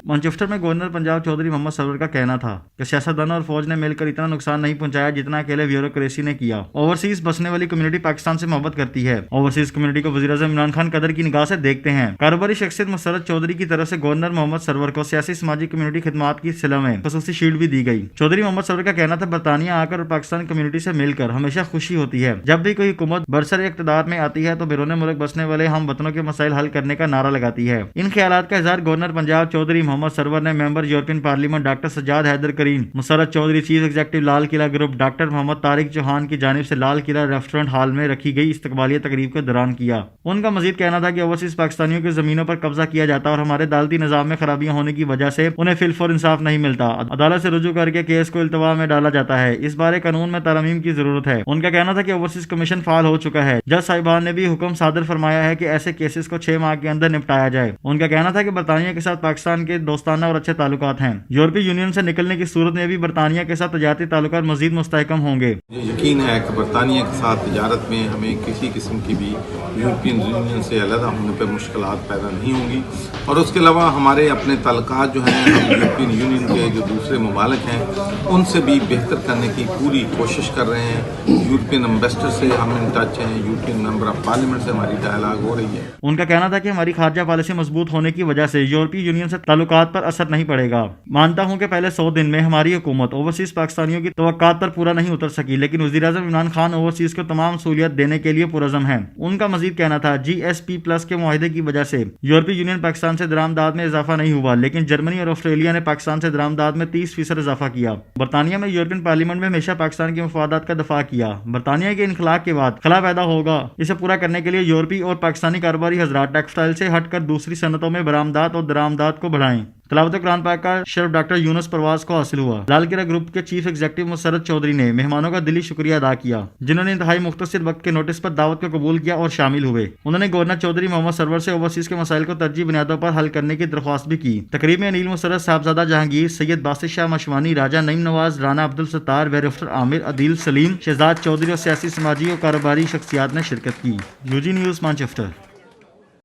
Manchester میں governor Punjab Chaudhry Muhammad سرور کا کہنا تھا کہ سیاستدانوں اور فوج نے مل کر اتنا نقصان نہیں پہنچایا جتنا اکیلے بیوروکریسی نے کیا۔ اوورسیز بسنے والی کمیونٹی پاکستان سے محبت کرتی ہے۔ اوورسیز کمیونٹی کو وزیر اعظم عمران خان قدر کی نگاہ سے دیکھتے ہیں۔ کاروباری شخصیت مسرت چودھری کی طرف سے گورنر محمد سرور کو سیاسی سماجی کمیونٹی خدمات کی صلہ میں خصوصی شیلڈ بھی دی گئی۔ چودھری محمد سرور کا کہنا تھا برطانیہ آ کر اور پاکستان کمیونٹی سے مل کر ہمیشہ خوشی ہوتی ہے۔ جب بھی کوئی حکومت برسر اقتدار میں آتی ہے تو بیرون ملک بسنے والے ہم وطنوں کے مسائل حل کرنے کا نعرہ لگاتی ہے۔ ان خیالات کا اظہار گورنر پنجاب چودھری محمد سرور نے member European parliament doctor Sajjad Haider Karim, Musarrat Chaudhry, chief executive Lal Qila group doctor Muhammad Tariq Chauhan کی جانب سے لال قلعہ ریسٹورنٹ ہال میں رکھی گئی استقبالیہ تقریب کے دوران کیا۔ ان کا مزید کہنا تھا کہ اوورسیز پاکستانیوں کی زمینوں پر قبضہ کیا جاتا اور ہمارے عدالتی نظام میں خرابیاں ہونے کی وجہ سے انہیں فی الفور انصاف نہیں ملتا۔ عدالت سے رجوع کر کے کیس کو التوا میں ڈالا جاتا ہے۔ اس بارے قانون میں ترمیم کی ضرورت ہے۔ ان کا کہنا تھا کہ اوورسیز کمیشن فعال ہو چکا ہے۔ جج صاحبان نے بھی حکم صادر فرمایا ہے کہ ایسے کیسز کو 6 ماہ کے اندر نپٹایا جائے۔ ان کا کہنا تھا کہ برطانیہ کے ساتھ پاکستان کے دوستانہ اور اچھے تعلقات ہیں۔ یورپی یونین سے نکلنے کی صورت میں بھی برطانیہ کے ساتھ تجارتی تعلقات مزید مستحکم ہوں گے۔ یقین ہے کہ برطانیہ کے ساتھ تجارت میں ہمیں کسی قسم کی بھی یورپین یونین سے علیحدہ ہونے پہ مشکلات پیدا نہیں ہوں گی، اور اس کے علاوہ ہمارے اپنے تعلقات جو ہیں ہم یورپین یونین کے جو دوسرے ممالک ہیں ان سے بھی بہتر کرنے کی پوری کوشش کر رہے ہیں۔ یورپین امبیسڈر سے ہم ان ٹچ ہیں، یورپین ممبر آف پارلیمنٹ سے ہماری ڈائلاگ ہو رہی ہے۔ ان کا کہنا تھا کہ ہماری خارجہ پالیسی مضبوط ہونے کی وجہ سے یورپی یونین سے تعلقات پر اثر نہیں پڑے گا۔ مانتا ہوں کہ پہلے 100 دن میں ہماری حکومت اوورسیز پاکستانیوں کی توقعات پر پورا نہیں اتر سکی، لیکن وزیر اعظم عمران خان اوورسیز کو تمام سہولیات دینے کے لیے پرعزم ہیں۔ ان کا مزید کہنا تھا GSP+ کے معاہدے کی وجہ سے یورپی یونین پاکستان سے درآمدات میں اضافہ نہیں ہوا، لیکن جرمنی اور آسٹریلیا نے پاکستان سے درآمدات میں 30% اضافہ کیا۔ برطانیہ میں یورپین پارلیمنٹ میں ہمیشہ پاکستان کے مفادات کا دفاع کیا۔ برطانیہ کے انخلاء کے بعد خلا پیدا ہوگا، اسے پورا کرنے کے لیے یورپی اور پاکستانی کاروباری حضرات ٹیکسٹائل سے ہٹ کر دوسری صنعتوں میں برآمدات اور درآمدات کو بڑھائیں۔ تلاوت قرآن پاک کا شرف ڈاکٹر یونس پرواز کو حاصل ہوا۔ لال قلعہ گروپ کے چیف ایگزیکٹو مسرت چودھری نے مہمانوں کا دلی شکریہ ادا کیا جنہوں نے انتہائی مختصر وقت کے نوٹس پر دعوت کو قبول کیا اور شامل ہوئے۔ انہوں نے گورنر چودھری محمد سرور سے اوورسیز کے مسائل کو ترجیحی بنیادوں پر حل کرنے کی درخواست بھی کی۔ تقریب میں انیل مسرت، صاحبزادہ جہانگیر، سید باسط شاہ مشوانی، راجہ نعیم نواز، رانا عبدالستار، بیرسٹر عامر، عدیل سلیم، شہزاد چودھری اور سیاسی، سماجی اور کاروباری شخصیات نے شرکت کی۔ UG news Manchester.